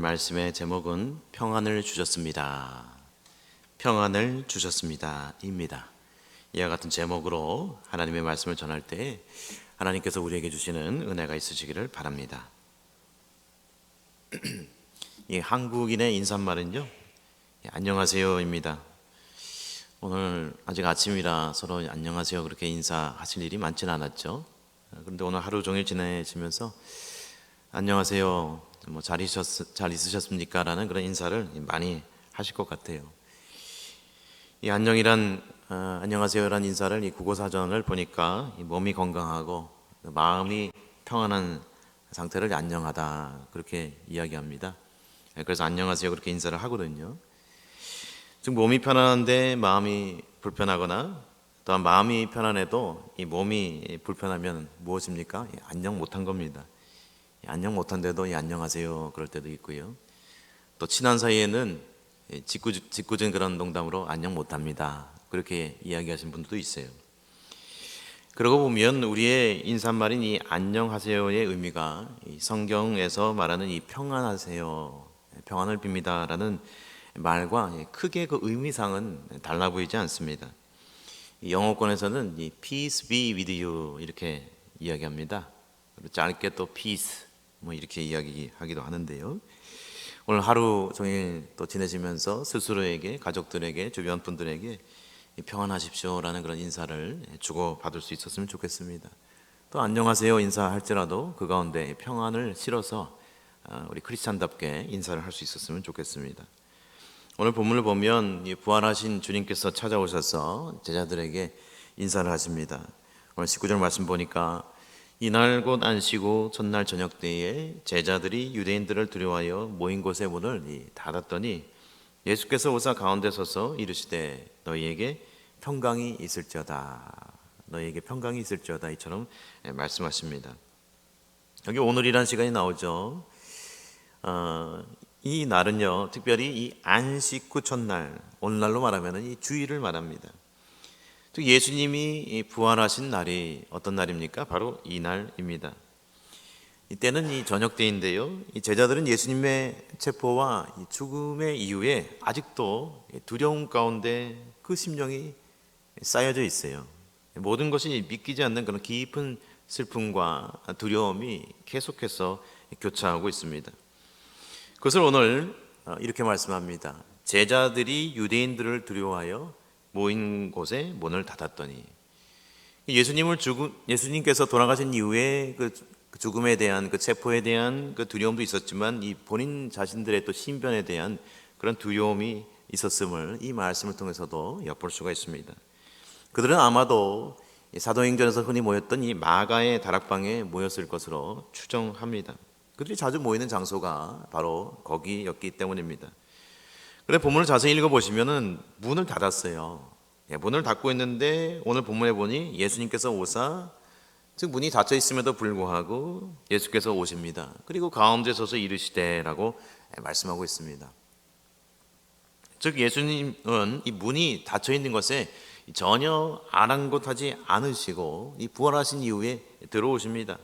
말씀의 제목은 평안을 주셨습니다. 평안을 주셨습니다. 입니다. 이와 같은 제목으로 하나님의 말씀을 전할 때 하나님께서 우리에게 주시는 은혜가 있으시기를 바랍니다. 이 한국인의 인사말은요, 안녕하세요입니다. 오늘 아직 아침이라 서로 안녕하세요 그렇게 인사하실 일이 많지는 않았죠. 그런데 오늘 하루 종일 지내시면서 안녕하세요, 잘 있으셨습니까? 라는 그런 인사를 많이 하실 것 같아요. 이 안녕하세요라는 인사를 이 국어사전을 보니까 이 몸이 건강하고 마음이 평안한 상태를 안녕하다 그렇게 이야기합니다. 그래서 안녕하세요 그렇게 인사를 하거든요. 즉 몸이 편안한데 마음이 불편하거나 또한 마음이 편안해도 이 몸이 불편하면 무엇입니까? 안녕 못한 겁니다. 안녕 못한데도 안녕하세요 그럴 때도 있고요. 또 친한 사이에는 짓궂은 그런 농담으로 안녕 못합니다 그렇게 이야기하시는 분들도 있어요. 그러고 보면 우리의 인사말인 이 안녕하세요의 의미가 이 성경에서 말하는 이 평안하세요, 평안을 빕니다 라는 말과 크게 그 의미상은 달라 보이지 않습니다. 영어권에서는 이 peace be with you 이렇게 이야기합니다. 짧게 또 peace 이렇게 이야기하기도 하는데요. 오늘 하루 종일 또 지내시면서 스스로에게, 가족들에게, 주변 분들에게 평안하십시오라는 그런 인사를 주고 받을 수 있었으면 좋겠습니다. 또 안녕하세요 인사할지라도 그 가운데 평안을 실어서 우리 크리스찬답게 인사를 할 수 있었으면 좋겠습니다. 오늘 본문을 보면 부활하신 주님께서 찾아오셔서 제자들에게 인사를 하십니다. 오늘 19절 말씀 보니까 이날 곧 안식오 첫날 저녁 때에 제자들이 유대인들을 두려워하여 모인 곳의 문을 닫았더니 예수께서 오사 가운데 서서 이르시되 너희에게 평강이 있을지어다, 너희에게 평강이 있을지어다 이처럼 말씀하십니다. 여기 오늘이란 시간이 나오죠. 이 날은요 특별히 이 안식 후 첫날, 오늘날로 말하면 이 주일을 말합니다. 예수님이 부활하신 날이 어떤 날입니까? 바로 이 날입니다. 이때는 이 저녁 때인데요, 이 제자들은 예수님의 체포와 이 죽음의 이후에 아직도 두려움 가운데 그 심령이 쌓여져 있어요. 모든 것이 믿기지 않는 그런 깊은 슬픔과 두려움이 계속해서 교차하고 있습니다. 그것을 오늘 이렇게 말씀합니다. 제자들이 유대인들을 두려워하여 모인 곳에 문을 닫았더니, 예수님께서 돌아가신 이후에 그 죽음에 대한 그 체포에 대한 그 두려움도 있었지만 이 본인 자신들의 또 신변에 대한 그런 두려움이 있었음을 이 말씀을 통해서도 엿볼 수가 있습니다. 그들은 아마도 사도행전에서 흔히 모였던 이 마가의 다락방에 모였을 것으로 추정합니다. 그들이 자주 모이는 장소가 바로 거기였기 때문입니다. 그런데 본문을 자세히 읽어보시면 문을 닫았어요. 문을 닫고 있는데 오늘 본문에 보니 예수님께서 오사, 즉 문이 닫혀 있음에도 불구하고 예수께서 오십니다. 그리고 가운데 서서 이르시되라고 말씀하고 있습니다. 즉 예수님은 이 문이 닫혀 있는 것에 전혀 아랑곳하지 않으시고 이 부활하신 이후에 들어오십니다.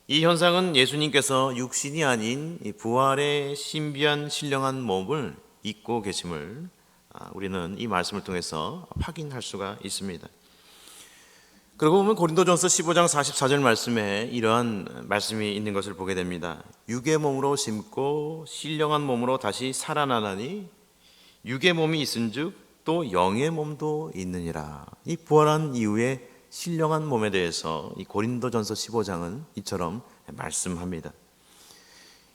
이 현상은 예수님께서 육신이 아닌 부활의 신비한 신령한 몸을 입고 계심을 우리는 이 말씀을 통해서 확인할 수가 있습니다. 그리고 보면 고린도전서 15장 44절 말씀에 이러한 말씀이 있는 것을 보게 됩니다. 육의 몸으로 심고 신령한 몸으로 다시 살아나나니 육의 몸이 있은즉 또 영의 몸도 있느니라. 이 부활한 이후에 신령한 몸에 대해서 이 고린도전서 15장은 이처럼 말씀합니다.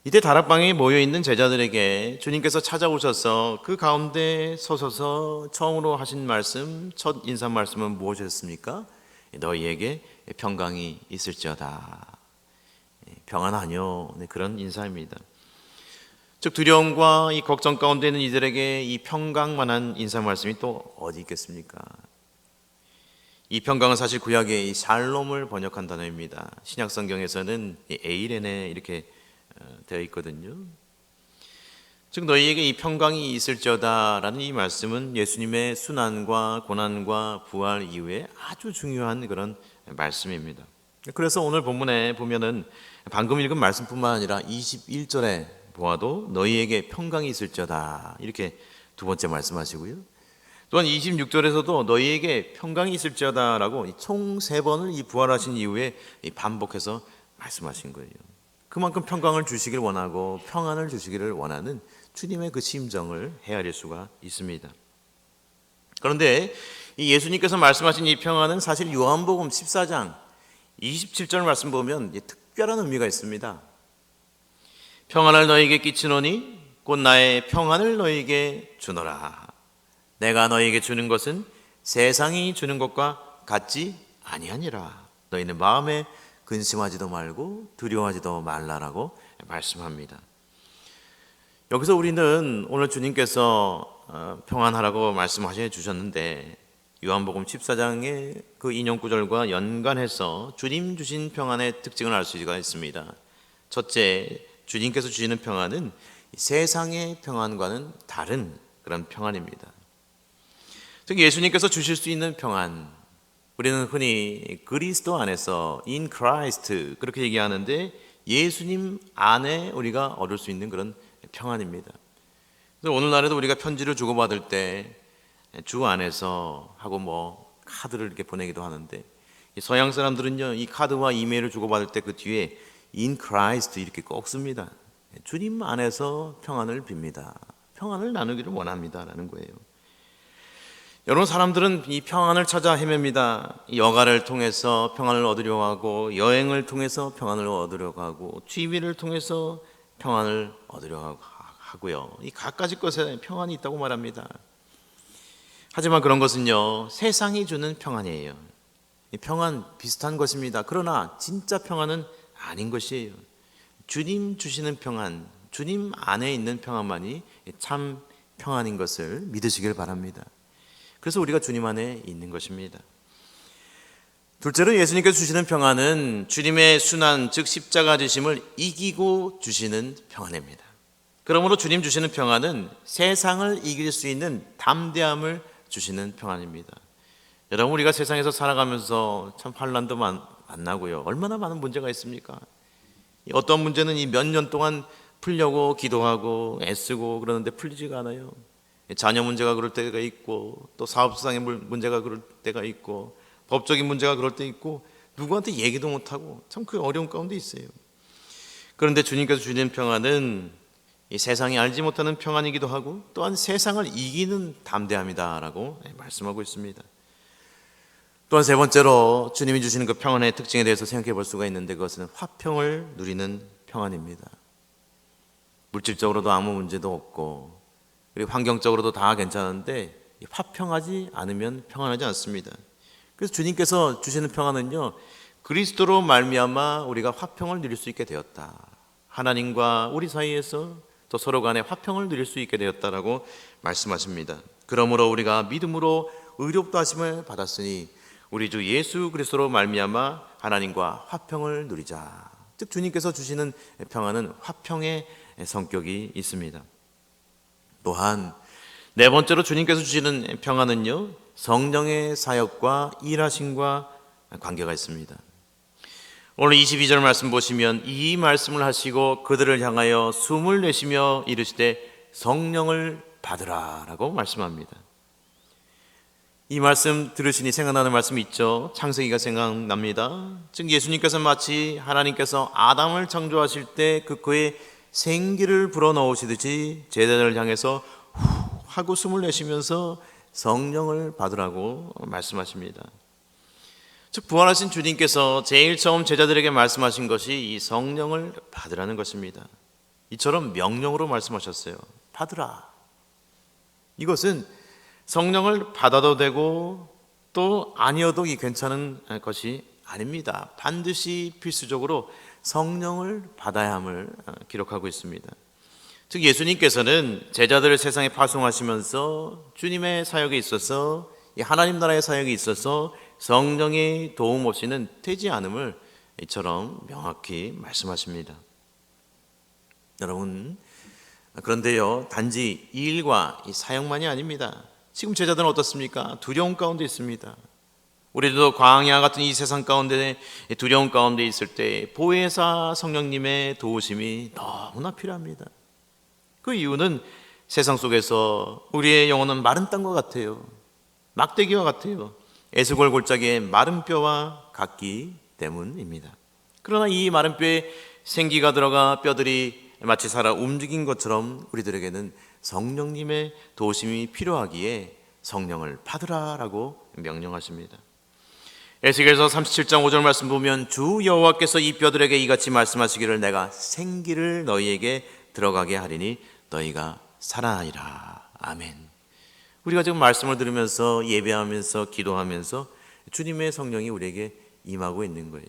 이때 다락방에 모여있는 제자들에게 주님께서 찾아오셔서 그 가운데 서셔서 처음으로 하신 말씀, 첫 인사 말씀은 무엇이었습니까? 너희에게 평강이 있을지어다. 평안하뇨. 그런 인사입니다. 즉 두려움과 이 걱정 가운데 있는 이들에게 이 평강만한 인사 말씀이 또 어디 있겠습니까? 이 평강은 사실 구약의 이 샬롬을 번역한 단어입니다. 신약 성경에서는 에이레네 이렇게 되어 있거든요. 즉 너희에게 이 평강이 있을지어다라는 이 말씀은 예수님의 순환과 고난과 부활 이후에 아주 중요한 그런 말씀입니다. 그래서 오늘 본문에 보면은 방금 읽은 말씀뿐만 아니라 21절에 보아도 너희에게 평강이 있을지어다. 이렇게 두 번째 말씀하시고요. 또한 26절에서도 너희에게 평강이 있을지어다라고 총 3번을 이 부활하신 이후에 반복해서 말씀하신 거예요. 그만큼 평강을 주시길 원하고 평안을 주시기를 원하는 주님의 그 심정을 헤아릴 수가 있습니다. 그런데 이 예수님께서 말씀하신 이 평안은 사실 요한복음 14장 27절 말씀 보면 특별한 의미가 있습니다. 평안을 너희에게 끼치노니 곧 나의 평안을 너희에게 주노라. 내가 너희에게 주는 것은 세상이 주는 것과 같지 아니하니라. 너희는 마음에 근심하지도 말고 두려워하지도 말라라고 말씀합니다. 여기서 우리는 오늘 주님께서 평안하라고 말씀하셔 주셨는데 요한복음 14장의 그 인용 구절과 연관해서 주님 주신 평안의 특징을 알 수가 있습니다. 첫째, 주님께서 주시는 평안은 세상의 평안과는 다른 그런 평안입니다. 즉 예수님께서 주실 수 있는 평안, 우리는 흔히 그리스도 안에서 in Christ 그렇게 얘기하는데 예수님 안에 우리가 얻을 수 있는 그런 평안입니다. 그래서 오늘날에도 우리가 편지를 주고받을 때 주 안에서 하고 카드를 이렇게 보내기도 하는데 서양 사람들은요 이 카드와 이메일을 주고받을 때 그 뒤에 in Christ 이렇게 꼭 씁니다. 주님 안에서 평안을 빕니다. 평안을 나누기를 원합니다라는 거예요. 여러분, 사람들은 이 평안을 찾아 헤맵니다. 여가를 통해서 평안을 얻으려고 하고 여행을 통해서 평안을 얻으려고 하고 취미를 통해서 평안을 얻으려고 하고요. 이 갖가지 것에 평안이 있다고 말합니다. 하지만 그런 것은요 세상이 주는 평안이에요. 이 평안 비슷한 것입니다. 그러나 진짜 평안은 아닌 것이에요. 주님 주시는 평안, 주님 안에 있는 평안만이 참 평안인 것을 믿으시길 바랍니다. 그래서 우리가 주님 안에 있는 것입니다. 둘째로 예수님께서 주시는 평안은 주님의 순환, 즉 십자가 지심을 이기고 주시는 평안입니다. 그러므로 주님 주시는 평안은 세상을 이길 수 있는 담대함을 주시는 평안입니다. 여러분, 우리가 세상에서 살아가면서 참 환난도 만나고요. 얼마나 많은 문제가 있습니까? 어떤 문제는 이 몇 년 동안 풀려고 기도하고 애쓰고 그러는데 풀리지가 않아요. 자녀 문제가 그럴 때가 있고 또 사업상의 문제가 그럴 때가 있고 법적인 문제가 그럴 때 있고 누구한테 얘기도 못하고 참 그 어려운 가운데 있어요. 그런데 주님께서 주시는 평안은 이 세상이 알지 못하는 평안이기도 하고 또한 세상을 이기는 담대함이다라고 말씀하고 있습니다. 또한 세 번째로 주님이 주시는 그 평안의 특징에 대해서 생각해 볼 수가 있는데 그것은 화평을 누리는 평안입니다. 물질적으로도 아무 문제도 없고 그리고 환경적으로도 다 괜찮은데 화평하지 않으면 평안하지 않습니다. 그래서 주님께서 주시는 평안은요 그리스도로 말미암아 우리가 화평을 누릴 수 있게 되었다. 하나님과 우리 사이에서 또 서로 간에 화평을 누릴 수 있게 되었다라고 말씀하십니다. 그러므로 우리가 믿음으로 의롭다 하심을 받았으니 우리 주 예수 그리스도로 말미암아 하나님과 화평을 누리자. 즉 주님께서 주시는 평안은 화평의 성격이 있습니다. 또한 네 번째로 주님께서 주시는 평안은요 성령의 사역과 일하심과 관계가 있습니다. 오늘 22절 말씀 보시면 이 말씀을 하시고 그들을 향하여 숨을 내쉬며 이르시되 성령을 받으라 라고 말씀합니다. 이 말씀 들으시니 생각나는 말씀이 있죠. 창세기가 생각납니다. 즉 예수님께서 마치 하나님께서 아담을 창조하실 때 그의 생기를 불어넣으시듯이 제자들을 향해서 후 하고 숨을 내쉬면서 성령을 받으라고 말씀하십니다. 즉 부활하신 주님께서 제일 처음 제자들에게 말씀하신 것이 이 성령을 받으라는 것입니다. 이처럼 명령으로 말씀하셨어요. 받으라. 이것은 성령을 받아도 되고 또 아니어도 괜찮은 것이 아닙니다. 반드시 필수적으로 성령을 받아야 함을 기록하고 있습니다. 즉 예수님께서는 제자들을 세상에 파송하시면서 주님의 사역에 있어서 하나님 나라의 사역에 있어서 성령의 도움 없이는 되지 않음을 이처럼 명확히 말씀하십니다. 여러분, 그런데요 단지 이 일과 이 사역만이 아닙니다. 지금 제자들은 어떻습니까? 두려움 가운데 있습니다. 우리도 광야 같은 이 세상 가운데 두려움 가운데 있을 때 보혜사 성령님의 도우심이 너무나 필요합니다. 그 이유는 세상 속에서 우리의 영혼은 마른 땅과 같아요. 막대기와 같아요. 에스골 골짜기의 마른 뼈와 같기 때문입니다. 그러나 이 마른 뼈에 생기가 들어가 뼈들이 마치 살아 움직인 것처럼 우리들에게는 성령님의 도우심이 필요하기에 성령을 받으라라고 명령하십니다. 에스겔서 37장 5절 말씀 보면 주 여호와께서 이 뼈들에게 이같이 말씀하시기를 내가 생기를 너희에게 들어가게 하리니 너희가 살아나리라. 아멘. 우리가 지금 말씀을 들으면서 예배하면서 기도하면서 주님의 성령이 우리에게 임하고 있는 거예요.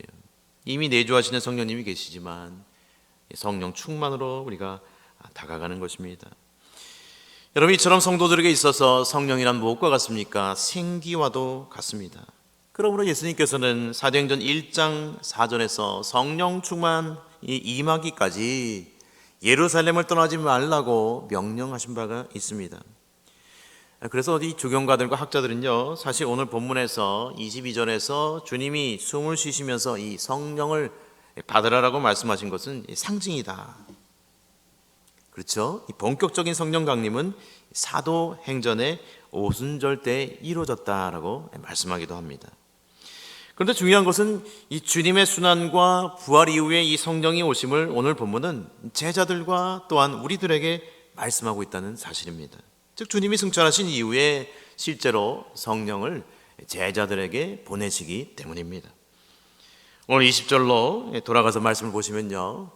이미 내주하시는 성령님이 계시지만 성령 충만으로 우리가 다가가는 것입니다. 여러분, 이처럼 성도들에게 있어서 성령이란 무엇과 같습니까? 생기와도 같습니다. 그러므로 예수님께서는 사도행전 1장 4절에서 성령 충만이 임하기까지 예루살렘을 떠나지 말라고 명령하신 바가 있습니다. 그래서 이 주경가들과 학자들은요, 사실 오늘 본문에서 22절에서 주님이 숨을 쉬시면서 이 성령을 받으라라고 말씀하신 것은 상징이다. 그렇죠? 이 본격적인 성령 강림은 사도행전의 오순절 때 이루어졌다라고 말씀하기도 합니다. 그런데 중요한 것은 이 주님의 순환과 부활 이후에 이 성령이 오심을 오늘 본문은 제자들과 또한 우리들에게 말씀하고 있다는 사실입니다. 즉 주님이 승천하신 이후에 실제로 성령을 제자들에게 보내시기 때문입니다. 오늘 20절로 돌아가서 말씀을 보시면요,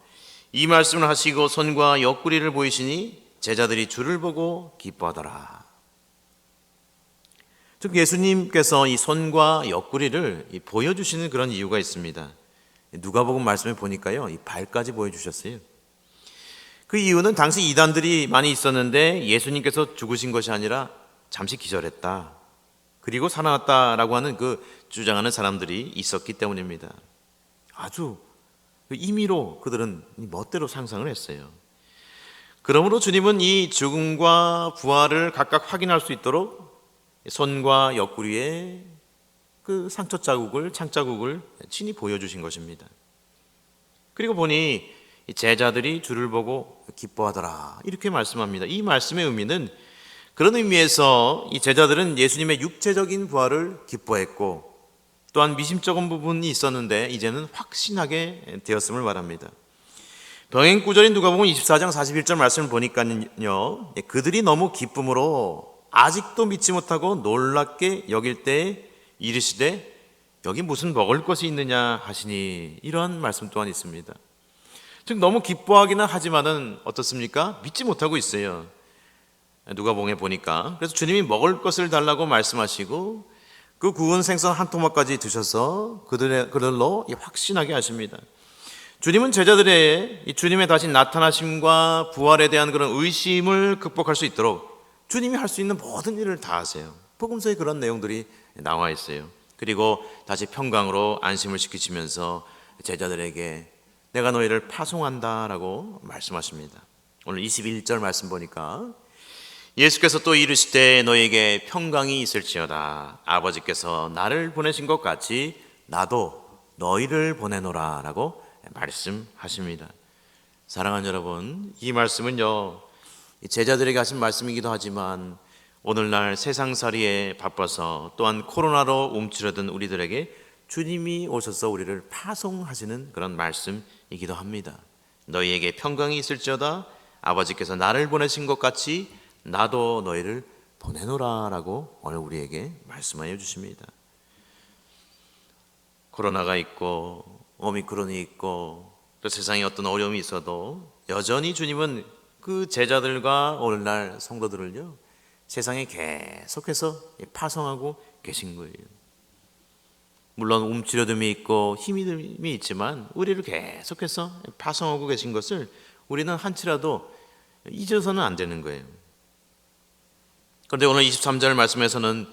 이 말씀을 하시고 손과 옆구리를 보이시니 제자들이 주를 보고 기뻐하더라. 즉 예수님께서 이 손과 옆구리를 보여주시는 그런 이유가 있습니다. 누가복음 말씀을 보니까요, 이 발까지 보여주셨어요. 그 이유는 당시 이단들이 많이 있었는데 예수님께서 죽으신 것이 아니라 잠시 기절했다, 그리고 살아났다라고 하는 그 주장하는 사람들이 있었기 때문입니다. 아주 임의로 그들은 멋대로 상상을 했어요. 그러므로 주님은 이 죽음과 부활을 각각 확인할 수 있도록 손과 옆구리에 그 상처 자국을, 창자국을 친히 보여주신 것입니다. 그리고 보니 제자들이 주를 보고 기뻐하더라, 이렇게 말씀합니다. 이 말씀의 의미는 그런 의미에서 이 제자들은 예수님의 육체적인 부활을 기뻐했고 또한 미심쩍은 부분이 있었는데 이제는 확신하게 되었음을 말합니다. 병행 구절인 누가복음 24장 41절 말씀을 보니까요, 그들이 너무 기쁨으로 아직도 믿지 못하고 놀랍게 여길 때에 이르시되 여기 무슨 먹을 것이 있느냐 하시니, 이러한 말씀 또한 있습니다. 즉 너무 기뻐하기는 하지만은 어떻습니까? 믿지 못하고 있어요. 누가복음에 보니까. 그래서 주님이 먹을 것을 달라고 말씀하시고 그 구운 생선 한 토막까지 드셔서 그들로 확신하게 하십니다. 주님은 제자들의 이 주님의 다시 나타나심과 부활에 대한 그런 의심을 극복할 수 있도록 주님이 할 수 있는 모든 일을 다 하세요. 복음서에 그런 내용들이 나와 있어요. 그리고 다시 평강으로 안심을 시키시면서 제자들에게 내가 너희를 파송한다라고 말씀하십니다. 오늘 21절 말씀 보니까 예수께서 또 이르시되 너희에게 평강이 있을지어다. 아버지께서 나를 보내신 것 같이 나도 너희를 보내노라 라고 말씀하십니다. 사랑하는 여러분, 이 말씀은요, 제자들에게 하신 말씀이기도 하지만 오늘날 세상살이에 바빠서 또한 코로나로 움츠러든 우리들에게 주님이 오셔서 우리를 파송하시는 그런 말씀이기도 합니다. 너희에게 평강이 있을지어다. 아버지께서 나를 보내신 것 같이 나도 너희를 보내노라 라고 오늘 우리에게 말씀하여 주십니다. 코로나가 있고 오미크론이 있고 또 세상에 어떤 어려움이 있어도 여전히 주님은 그 제자들과 오늘날 성도들을요, 세상에 계속해서 파송하고 계신 거예요. 물론 움츠러듦이 있고 힘이 있지만 우리를 계속해서 파송하고 계신 것을 우리는 한치라도 잊어서는 안 되는 거예요. 그런데 오늘 23절 말씀에서는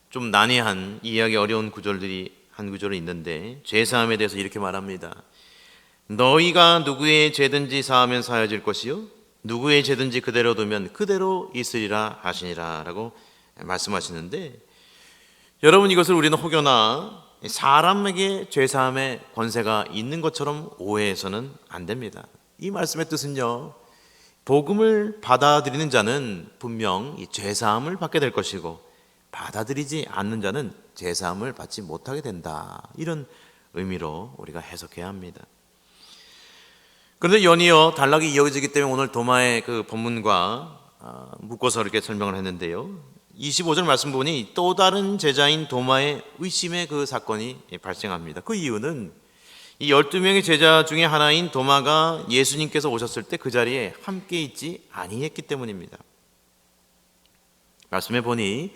좀 난해한, 이해하기 어려운 구절들이 한 구절이 있는데 죄사함에 대해서 이렇게 말합니다. 너희가 누구의 죄든지 사하면 사하여질 것이요 누구의 죄든지 그대로 두면 그대로 있으리라 하시니라 라고 말씀하시는데, 여러분 이것을 우리는 혹여나 사람에게 죄사함의 권세가 있는 것처럼 오해해서는 안 됩니다. 이 말씀의 뜻은요, 복음을 받아들이는 자는 분명 이 죄사함을 받게 될 것이고 받아들이지 않는 자는 죄사함을 받지 못하게 된다. 이런 의미로 우리가 해석해야 합니다. 그런데 연이어 단락이 이어지기 때문에 오늘 도마의 그 본문과 묶어서 이렇게 설명을 했는데요. 25절 말씀 보니 또 다른 제자인 도마의 의심의 그 사건이 발생합니다. 그 이유는 이 12명의 제자 중에 하나인 도마가 예수님께서 오셨을 때 그 자리에 함께 있지 아니했기 때문입니다. 말씀해 보니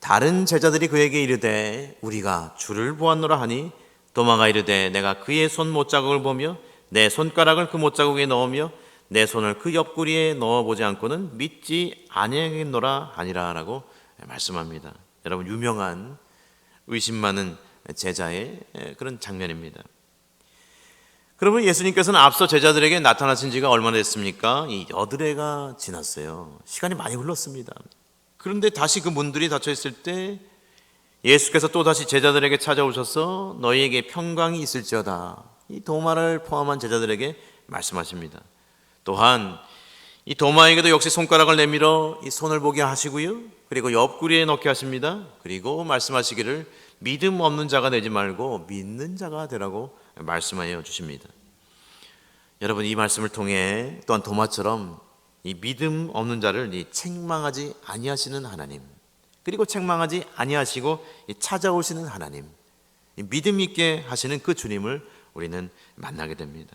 다른 제자들이 그에게 이르되 우리가 주를 보았노라 하니 도마가 이르되 내가 그의 손 못자국을 보며 내 손가락을 그 못자국에 넣으며 내 손을 그 옆구리에 넣어보지 않고는 믿지 아니하겠노라 하니라라고 말씀합니다. 여러분, 유명한 의심 많은 제자의 그런 장면입니다. 그러면 예수님께서는 앞서 제자들에게 나타나신 지가 얼마나 됐습니까? 이 여드레가 지났어요. 시간이 많이 흘렀습니다. 그런데 다시 그 문들이 닫혀 있을 때 예수께서 또 다시 제자들에게 찾아오셔서 너희에게 평강이 있을지어다. 이 도마를 포함한 제자들에게 말씀하십니다. 또한 이 도마에게도 역시 손가락을 내밀어 이 손을 보게 하시고요. 그리고 옆구리에 넣게 하십니다. 그리고 말씀하시기를 믿음 없는 자가 되지 말고 믿는 자가 되라고 말씀하여 주십니다. 여러분, 이 말씀을 통해 또한 도마처럼 이 믿음 없는 자를 책망하지 아니하시는 하나님, 그리고 책망하지 아니하시고 찾아오시는 하나님, 믿음 있게 하시는 그 주님을 우리는 만나게 됩니다.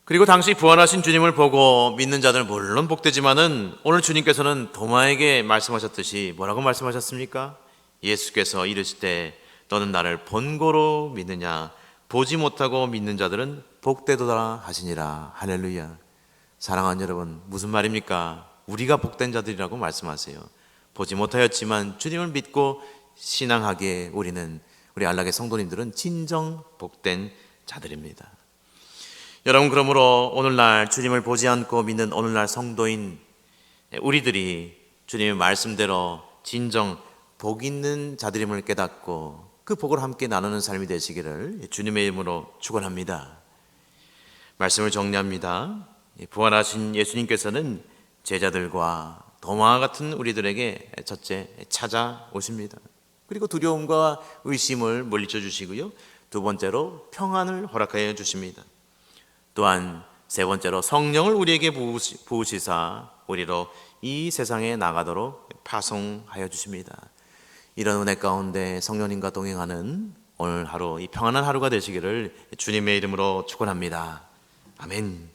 그리고 당시 부활하신 주님을 보고 믿는 자들은 물론 복되지만은 오늘 주님께서는 도마에게 말씀하셨듯이 뭐라고 말씀하셨습니까? 예수께서 이르시되 너는 나를 본고로 믿느냐? 보지 못하고 믿는 자들은 복되도다 하시니라. 할렐루야. 사랑하는 여러분, 무슨 말입니까? 우리가 복된 자들이라고 말씀하세요. 보지 못하였지만 주님을 믿고 신앙하기에 우리 안락의 성도님들은 진정 복된 자들입니다. 여러분, 그러므로 오늘날 주님을 보지 않고 믿는 오늘날 성도인 우리들이 주님의 말씀대로 진정 복 있는 자들임을 깨닫고 그 복을 함께 나누는 삶이 되시기를 주님의 이름으로 축원합니다. 말씀을 정리합니다. 부활하신 예수님께서는 제자들과 도마와 같은 우리들에게 첫째 찾아오십니다. 그리고 두려움과 의심을 물리쳐 주시고요. 두 번째로 평안을 허락하여 주십니다. 또한 세 번째로 성령을 우리에게 부으시사 우리로 이 세상에 나가도록 파송하여 주십니다. 이런 은혜 가운데 성령님과 동행하는 오늘 하루, 이 평안한 하루가 되시기를 주님의 이름으로 축원합니다. 아멘.